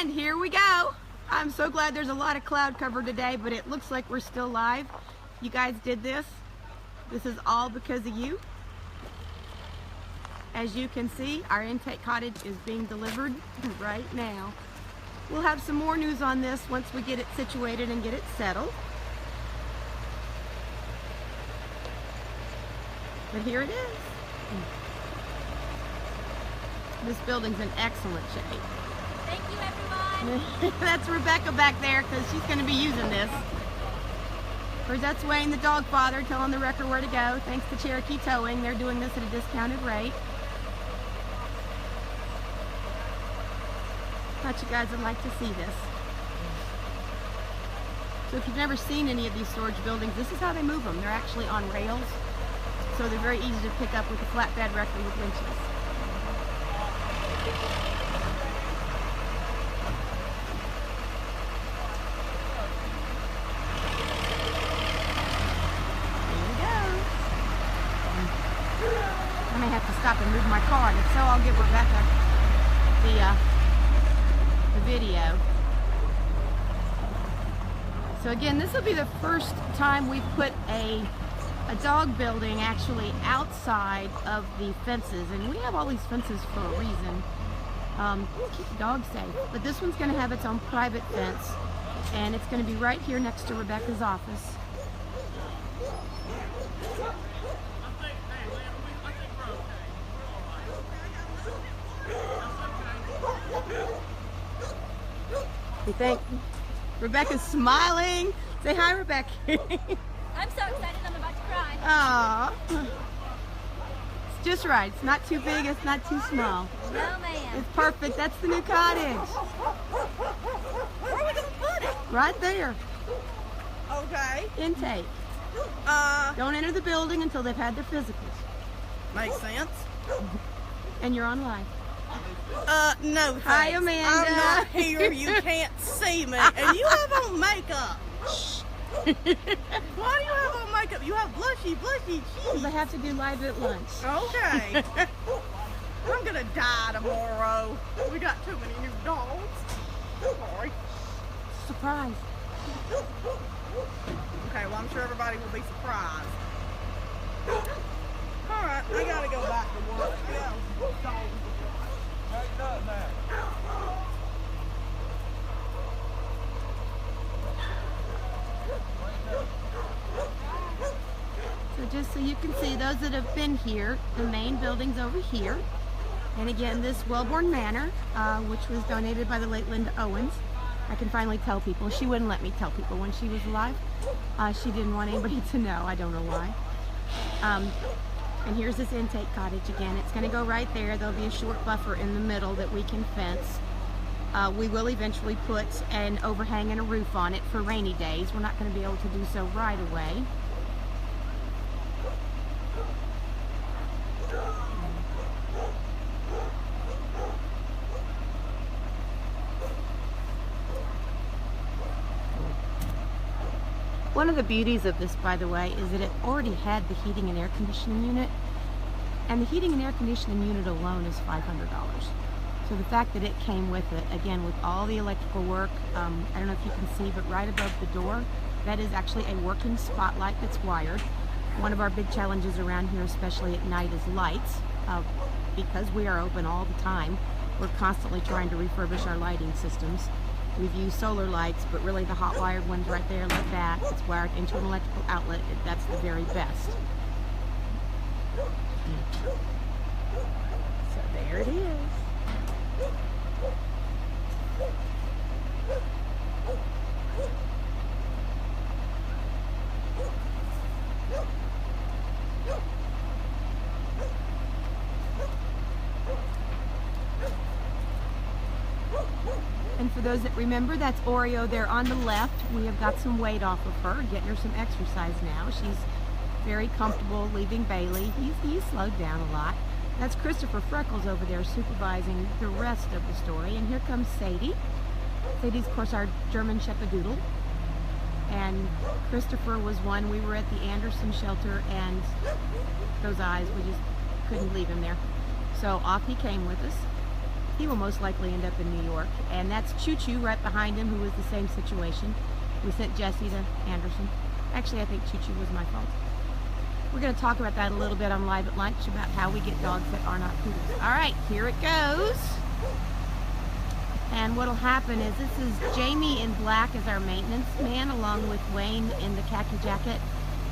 And here we go. I'm so glad there's a lot of cloud cover today, but it looks like we're still live. You guys did this. This is all because of you. As you can see, our intake cottage is being delivered right now. We'll have some more news on this once we get it situated and get it settled. But here it is. This building's in excellent shape. Thank you, everyone. That's Rebecca back there because she's going to be using this. Of course, that's Wayne, the dog father, telling the wrecker where to go. Thanks to Cherokee Towing, they're doing this at a discounted rate. Thought you guys would like to see this. So if you've never seen any of these storage buildings, this is how they move them. They're actually on rails, so they're very easy to pick up with a flatbed wrecker with winches. I may have to stop and move my car, and if so, I'll give Rebecca the video. So again, this will be the first time we've put a dog building actually outside of the fences, and we have all these fences for a reason. Keep the dogs safe. But this one's going to have its own private fence, and it's going to be right here next to Rebecca's office. You think? Rebecca's smiling. Say hi, Rebecca. I'm so excited I'm about to cry. Aww. It's just right. It's not too big, it's not too small. No, ma'am. It's perfect. That's the new cottage. Where are we going to put it? Right there. Okay. Intake. Don't enter the building until they've had their physicals. Makes sense. And you're on live. No thanks. Hi, Amanda. I'm not here. You can't see me. And you have on makeup. Why do you have on makeup? You have blushy cheeks. I have to do live at lunch. Okay. I'm going to die tomorrow. We got too many new dogs. Sorry. Surprise. Okay, well, I'm sure everybody will be surprised. All right, I got to go back to work. Yeah. So just so you can see, those that have been here, the main building's over here. And again, this Wellborn Manor, which was donated by the late Linda Owens. I can finally tell people. She wouldn't let me tell people when she was alive. She didn't want anybody to know. I don't know why. And here's this intake cottage again. It's going to go right there. There'll be a short buffer in the middle that we can fence. We will eventually put an overhang and a roof on it for rainy days. We're not going to be able to do so right away. One of the beauties of this, by the way, is that it already had the heating and air conditioning unit, and the heating and air conditioning unit alone is $500. So the fact that it came with it, again, with all the electrical work, I don't know if you can see, but right above the door, that is actually a working spotlight that's wired. One of our big challenges around here, especially at night, is lights. Because we are open all the time, we're constantly trying to refurbish our lighting systems. We've used solar lights, but really the hot wired ones right there like that, it's wired into an electrical outlet. That's the very best. So there it is. And for those that remember, that's Oreo there on the left. We have got some weight off of her, getting her some exercise now. She's very comfortable leaving Bailey. He's slowed down a lot. That's Christopher Freckles over there supervising the rest of the story. And here comes Sadie. Sadie's, of course, our German Shepherdoodle. And Christopher was one. We were at the Anderson shelter, and those eyes, we just couldn't leave him there. So off he came with us. he will most likely end up in New York. And that's Choo Choo right behind him, who was the same situation. We sent Jesse to Anderson. Actually, I think Choo Choo was my fault. We're going to talk about that a little bit on Live at Lunch, about how we get dogs that are not poodles. All right, here it goes. And what'll happen is, this is Jamie in black as our maintenance man, along with Wayne in the khaki jacket.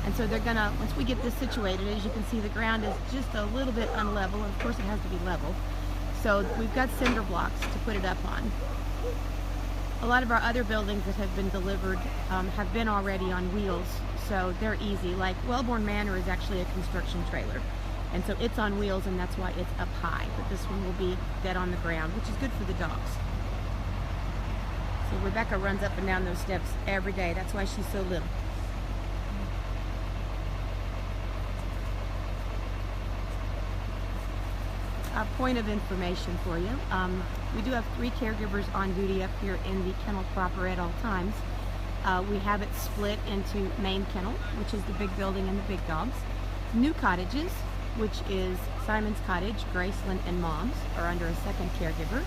And so they're gonna, once we get this situated, as you can see, the ground is just a little bit unlevel. And of course it has to be level. So we've got cinder blocks to put it up on. A lot of our other buildings that have been delivered have been already on wheels, so they're easy. Like Wellborn Manor is actually a construction trailer. And so it's on wheels, and that's why it's up high. But this one will be dead on the ground, which is good for the dogs. So Rebecca runs up and down those steps every day. That's why she's so little. A point of information for you. We do have 3 caregivers on duty up here in the kennel proper at all times. We have it split into main kennel, which is the big building and the big dogs. New cottages, which is Simon's Cottage, Graceland, and Mom's, are under a second caregiver.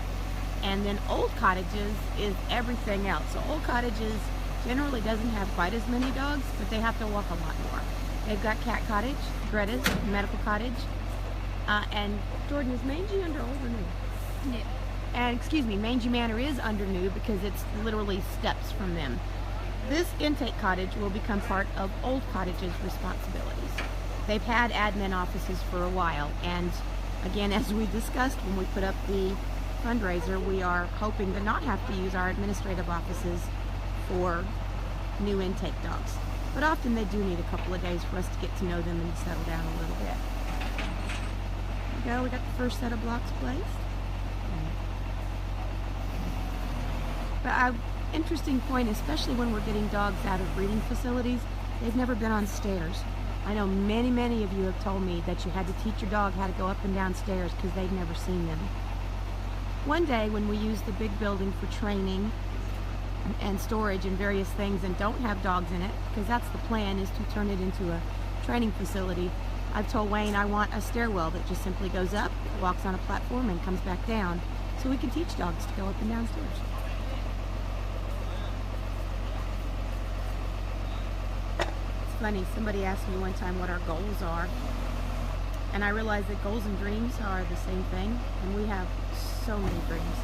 And then old cottages is everything else. So old cottages generally doesn't have quite as many dogs, but they have to walk a lot more. They've got Cat Cottage, Greta's, Medical Cottage, and Jordan, is Mangy under old or new? New. And excuse me, Mangy Manor is under new because it's literally steps from them. This intake cottage will become part of old cottage's responsibilities. They've had admin offices for a while, and again, as we discussed when we put up the fundraiser, we are hoping to not have to use our administrative offices for new intake dogs. But often they do need a couple of days for us to get to know them and settle down a little bit. There we go, we got the first set of blocks placed. But an interesting point, especially when we're getting dogs out of breeding facilities, they've never been on stairs. I know many of you have told me that you had to teach your dog how to go up and down stairs because they've never seen them. One day when we use the big building for training and storage and various things and don't have dogs in it, because that's the plan, is to turn it into a training facility, I've told Wayne I want a stairwell that just simply goes up, walks on a platform, and comes back down, so we can teach dogs to go up and down stairs. It's funny, somebody asked me one time what our goals are, and I realized that goals and dreams are the same thing, and we have so many dreams,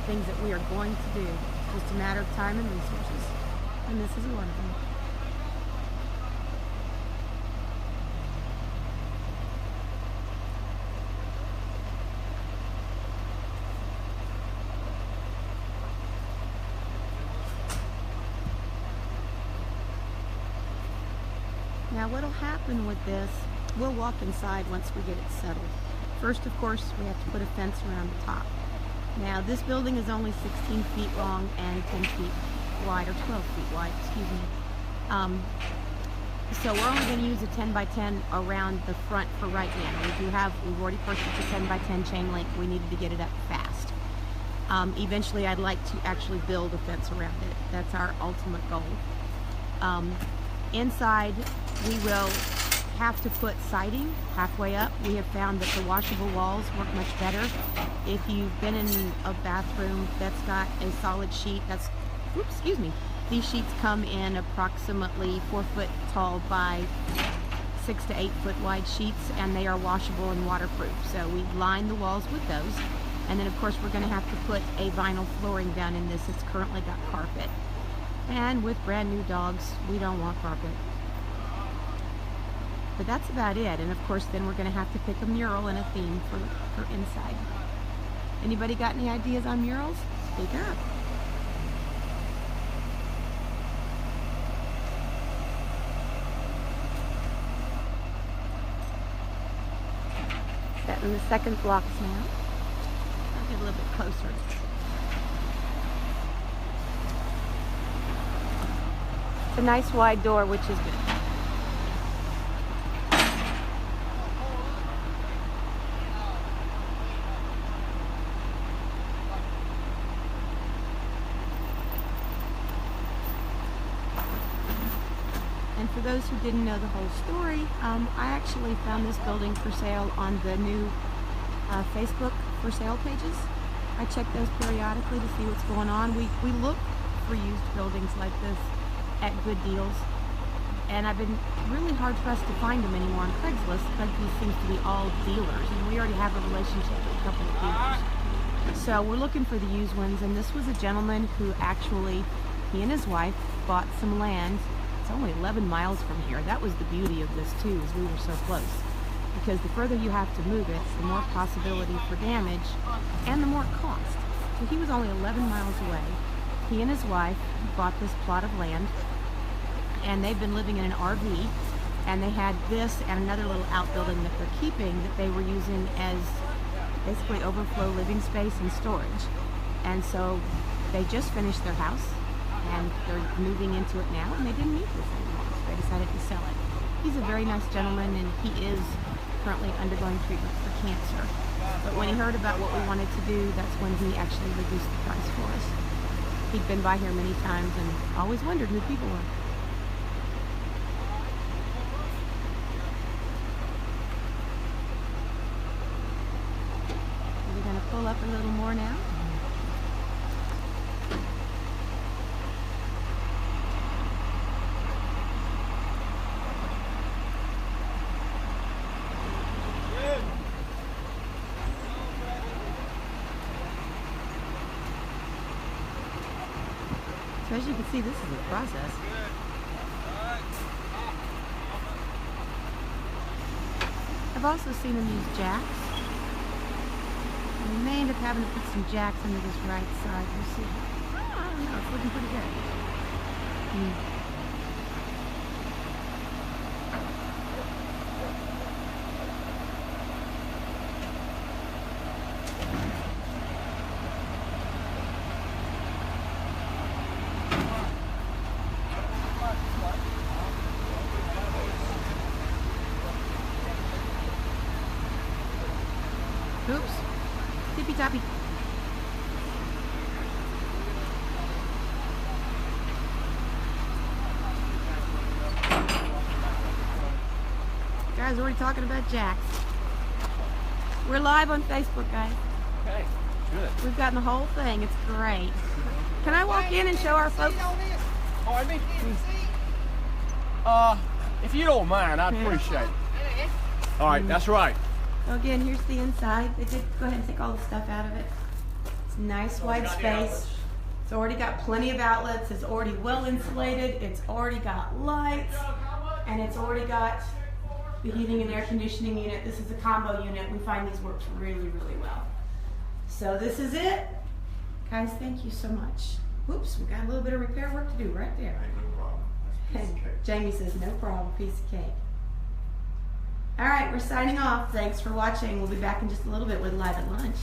things that we are going to do, just a matter of time and resources, and this is one of them. Now what'll happen with this, we'll walk inside once we get it settled. First, of course, we have to put a fence around the top. Now this building is only 16 feet long and 10 feet wide, or 12 feet wide, excuse me. So we're only going to use a 10 by 10 around the front for right now. We've already purchased a 10 by 10 chain link. We needed to get it up fast. Eventually I'd like to actually build a fence around it. That's our ultimate goal. Inside we will have to put siding halfway up. We have found that the washable walls work much better. If you've been in a bathroom that's got a solid sheet, these sheets come in approximately 4 foot tall by 6 to 8 foot wide sheets, and they are washable and waterproof. So we line the walls with those. And then of course we're going to have to put a vinyl flooring down in this. It's currently got carpet. And with brand new dogs, we don't want carpet. But that's about it. And of course then we're going to have to pick a mural and a theme for inside. Anybody got any ideas on murals? Speak up. Setting the second blocks now. I'll get a little bit closer. It's a nice wide door, which is good. And for those who didn't know the whole story, I actually found this building for sale on the new Facebook for sale pages. I check those periodically to see what's going on. We look for used buildings like this at good deals, and I've been really hard pressed to find them anymore on Craigslist. Craigslist seems to be all dealers, and we already have a relationship with a couple of dealers. So we're looking for the used ones, and this was a gentleman who actually, he and his wife bought some land. It's only 11 miles from here. That was the beauty of this too, is we were so close. Because the further you have to move it, the more possibility for damage and the more it costs. So he was only 11 miles away. He and his wife bought this plot of land, and they've been living in an RV, and they had this and another little outbuilding that they're keeping that they were using as basically overflow living space and storage. And so they just finished their house, and they're moving into it now, and they didn't need this anymore. So they decided to sell it. He's a very nice gentleman, and he is currently undergoing treatment for cancer. But when he heard about what we wanted to do, that's when he actually reduced the price for us. He'd been by here many times and always wondered who people were. We're going to pull up a little more now. So as you can see, this is a process. I've also seen them use jacks. And we may end up having to put some jacks under this right side. We'll see. I don't know, it's looking pretty good. Oops. Tippy toppy. Guys, already talking about jacks. We're live on Facebook, guys. Okay, good. We've gotten the whole thing. It's great. Can I walk in and show our folks? Pardon me? If you don't mind, I'd appreciate it. All right, that's right. So again, here's the inside. They did go ahead and take all the stuff out of it. It's nice wide space. It's already got plenty of outlets. It's already well insulated. It's already got lights. And it's already got the heating and air conditioning unit. This is a combo unit. We find these works really, really well. So this is it. Guys, thank you so much. Whoops, we got a little bit of repair work to do right there. Jamie says, no problem, piece of cake. All right, we're signing off. Thanks for watching. We'll be back in just a little bit with Live at Lunch.